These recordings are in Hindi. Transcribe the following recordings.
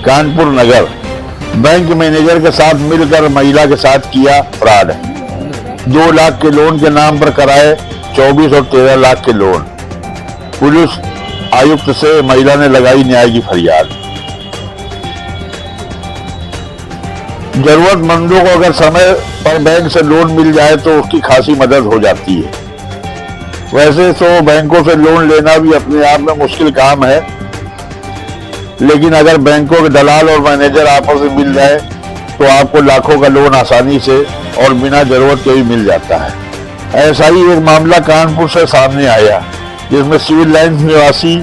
कानपुर नगर बैंक मैनेजर के साथ मिलकर महिला के साथ किया फ्रॉड। 2 लाख के लोन के नाम पर कराए 24 और 13 लाख के लोन। पुलिस आयुक्त से महिला ने लगाई न्याय की फरियाद। जरूरतमंदों को अगर समय पर बैंक से लोन मिल जाए तो उसकी खासी मदद हो जाती है। वैसे तो बैंकों से लोन लेना भी अपने आप में मुश्किल काम है, लेकिन अगर बैंकों के दलाल और मैनेजर आपस में मिल जाए तो आपको लाखों का लोन आसानी से और बिना जरूरत के ही मिल जाता है। ऐसा ही एक मामला कानपुर से सामने आया, जिसमें सिविल लाइन्स निवासी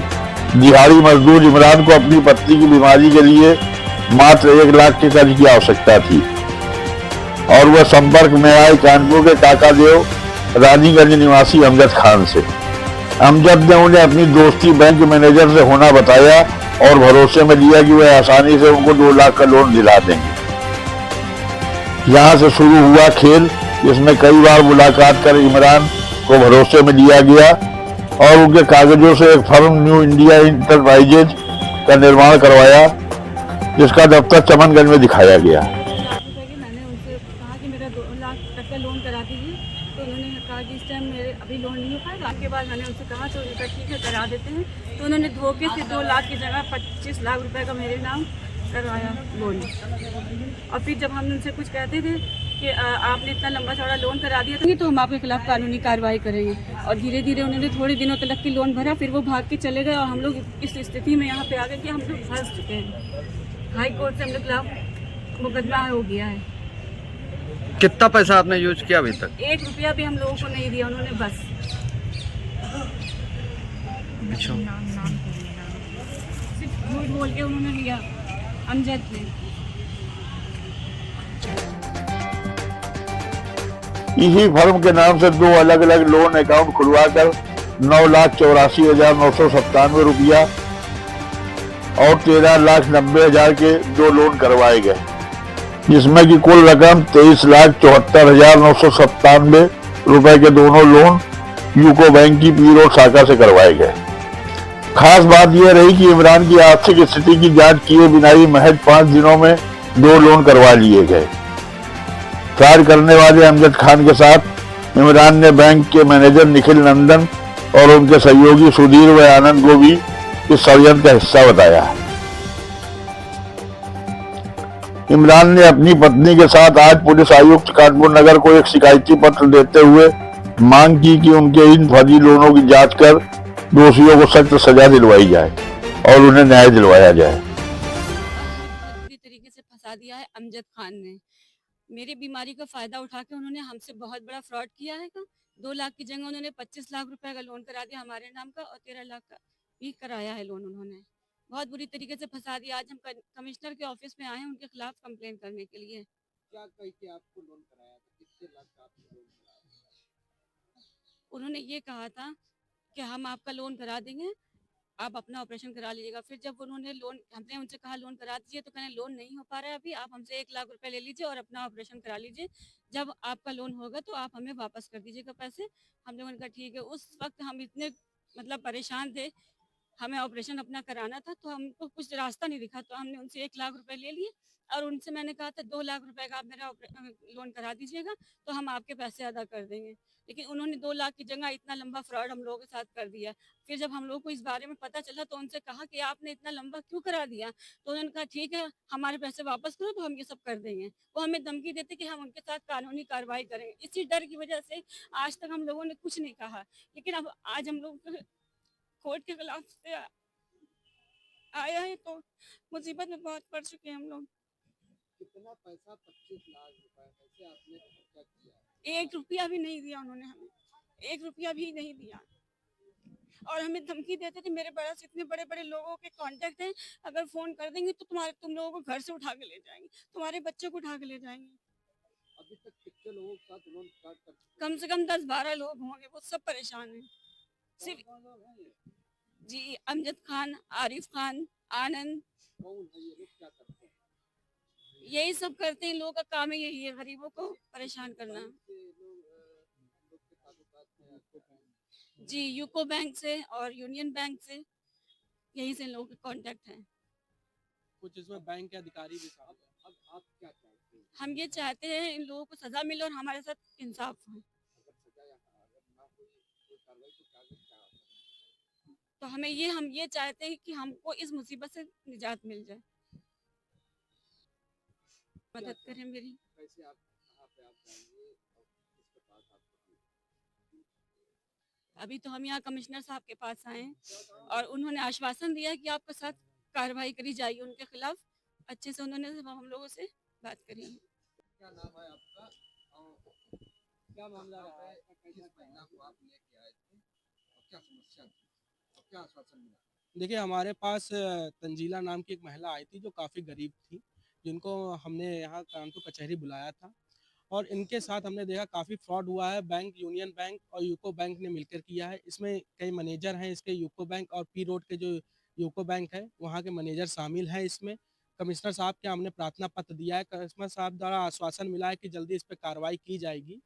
दिहाड़ी मजदूर इमरान को अपनी पत्नी की बीमारी के लिए मात्र 1 लाख के कर्ज की आवश्यकता थी और वह संपर्क में आए कानपुर के काकादेव रानीगंज निवासी अमजद खान से। अमजद ने उन्हें अपनी दोस्ती बैंक मैनेजर से होना बताया और भरोसे में लिया कि वह आसानी से उनको 2 लाख का लोन दिला देंगे। यहाँ से शुरू हुआ खेल, जिसमें कई बार मुलाकात कर इमरान को भरोसे में लिया गया और उनके कागजों से एक फर्म न्यू इंडिया इंटरप्राइजेज का निर्माण करवाया, जिसका दफ्तर चमनगंज में दिखाया गया। मैंने उनसे कहा कि मेरा 2 लाख तक का लोन करा दीजिए, तो उन्होंने कहा कि इस टाइम मेरे अभी लोन नहीं हो पाएगा। उसके बाद मैंने उनसे कहा तो उनका ठीक है करा देते हैं, तो उन्होंने धोखे से 2 लाख की जगह 25 लाख रुपए का मेरे नाम करवाया लोन। और फिर जब हम उनसे कुछ कहते थे कि आपने इतना लंबा चौड़ा लोन करा दिया तो हम आपके खिलाफ कानूनी कार्रवाई करेंगे, और धीरे धीरे उन्होंने थोड़े दिनों तक की लोन भरा, फिर वो भाग के चले गए और हम लोग इस स्थिति में यहाँ पे आ गए कि हम लोग फंस चुके हैं। हाई कोर्ट से हम लोग खिलाफ मुकदमा हो गया है। कितना पैसा आपने यूज किया अभी तक? 1 रुपया भी हम लोगों को नहीं दिया उन्होंने, बस सिर्फ झूठ बोल के उन्होंने लिया अमजद ने। इसी फर्म के नाम से 2 अलग अलग लोन अकाउंट खुलवाकर 9,84,997 रुपया और 13,90,000 के 2 लोन करवाए गए, जिसमें की कुल रकम 23,74,997 रुपए के दोनों लोन यूको बैंक की पी रोड शाखा से करवाए गए। खास बात यह रही कि इमरान की आर्थिक स्थिति की जांच किए बिना ही महज 5 दिनों में 2 लोन करवा लिए गए। फ्रॉड करने वाले अमजद खान के साथ इमरान ने बैंक के मैनेजर निखिल नंदन और उनके सहयोगी सुधीर व आनंद को भी इस षड्यंत्र का हिस्सा बताया। इमरान ने अपनी पत्नी के साथ आज पुलिस आयुक्त कानपुर नगर को एक शिकायती पत्र देते हुए मांग की कि उनके इन फर्जी लोनों की जांच कर दोषियों को सख्त सजा दिलवाई जाए और उन्हें न्याय दिलवाया जाए। पूरी तरीके से फंसा दिया है अमजद खान ने। मेरी बीमारी का फायदा उठा के उन्होंने हमसे बहुत बड़ा फ्रॉड किया है। 2 लाख की जगह उन्होंने 25 लाख रुपए का लोन करा दिया हमारे नाम का, और 13 लाख का भी कराया है लोन। उन्होंने बहुत बुरी तरीके से फंसा दिया। आज हम कमिश्नर के ऑफिस में आए हैं उनके खिलाफ कंप्लेन करने के लिए। क्या कह के आपको लोन कराया था? कितने लाख का आपको लोन कराया? उन्होंने ये कहा था कि हम आपका लोन करा देंगे, आप अपना ऑपरेशन करा लीजिएगा। फिर जब उन्होंने लोन, हमने उनसे कहा लोन करा दीजिए, तो कहने लोन नहीं हो पा रहा है अभी, आप हमसे 1 लाख रुपए ले लीजिए और अपना ऑपरेशन करा लीजिए, जब आपका लोन होगा तो आप हमें वापस कर दीजिएगा पैसे। हम लोगों ने कहा ठीक है। उस वक्त हम इतने परेशान थे, हमें ऑपरेशन अपना कराना था, तो हमको कुछ रास्ता नहीं दिखा, तो हमने उनसे 1 लाख रुपए ले लिए और उनसे मैंने कहा था 2 लाख रुपए का आप मेरा लोन करा दीजिएगा तो हम आपके पैसे अदा कर देंगे। लेकिन उन्होंने 2 लाख की जगह इतना लंबा फ्रॉड हम लोगों के साथ कर दिया। फिर जब हम लोगों को इस बारे में पता चला तो उनसे कहा कि आपने इतना लंबा क्यों करा दिया, तो उन्होंने कहा ठीक है हमारे पैसे वापस करो तो हम ये सब कर देंगे। वो हमें धमकी देते कि हम उनके साथ कानूनी कार्रवाई करेंगे। इसी डर की वजह से आज तक हम लोगों ने कुछ नहीं कहा, लेकिन अब आज हम लोग कोर्ट के खिलाफ से आया है तो मुसीबत में बहुत पड़ चुके हैं हम लोग। कितना पैसा? 25 लाख रुपए कैसे आपने खर्चा किया? 1 रुपया भी नहीं दिया उन्होंने हमें, 1 रुपया भी नहीं दिया। और हमें धमकी देते थे मेरे पास इतने बड़े बड़े लोगों के कांटेक्ट हैं, अगर फोन कर देंगे तो तुम लोगों को घर से उठा के ले जाएंगे, तुम्हारे बच्चों को उठा के ले जाएंगे। अभी तक कितने लोगों के साथ लोन फ्रॉड कर चुके हैं? कम से कम 10-12 लोग होंगे, वो सब परेशान हैं। सिर्फ कौन लोग हैं ये? जी अमजद खान, आरिफ खान, आनंद, कौन है ये लोग? क्या करते हैं? यही सब करते हैं। लोगों का काम ही यही है, गरीबों को परेशान करना। बैंक से लोग के ताल्लुकात हैं आपको? बैंक जी यूको बैंक से और यूनियन बैंक से, यहीं से लोगों के कांटेक्ट हैं। कुछ इसमें बैंक के अधिकारी भी शामिल हैं। अब आप क्या चाहते हैं? हम ये चाहते हैं इन लोगों को सजा मिले और हमारे साथ इंसाफ हो। अगर सजा या अगर ना हुई कोई कार्रवाई तो क्या करेंगे? तो हम ये चाहते हैं कि हमको इस मुसीबत से निजात मिल जाए, मदद करें मेरी। कैसे आप कहाँ पे आप जाएंगे और किसके पास आपको? अभी तो हम यहाँ कमिश्नर साहब के पास आए हैं और उन्होंने आश्वासन दिया कि आपके साथ कार्रवाई करी जाएगी उनके खिलाफ। अच्छे से उन्होंने हम लोगों से बात करी है। क्या नाम है आपका और क्या मामला रहा है? किस महिला को आप लेके आए थे और क्या समस्या थी और क्या आश्वासन मिला? देखिए, हमारे पास तंजीला नाम की एक महिला आई थी जो काफ़ी गरीब थी, जिनको हमने यहाँ कानपुर कचहरी बुलाया था और इनके साथ हमने देखा काफ़ी फ्रॉड हुआ है। बैंक, यूनियन बैंक और यूको बैंक ने मिलकर किया है। इसमें कई मैनेजर हैं इसके, यूको बैंक और पी रोड के जो यूको बैंक है, वहाँ के मैनेजर शामिल हैं इसमें। कमिश्नर साहब के हमने प्रार्थना पत्र दिया है। कमिश्नर साहब द्वारा आश्वासन मिला है कि जल्दी इस पे कार्रवाई की जाएगी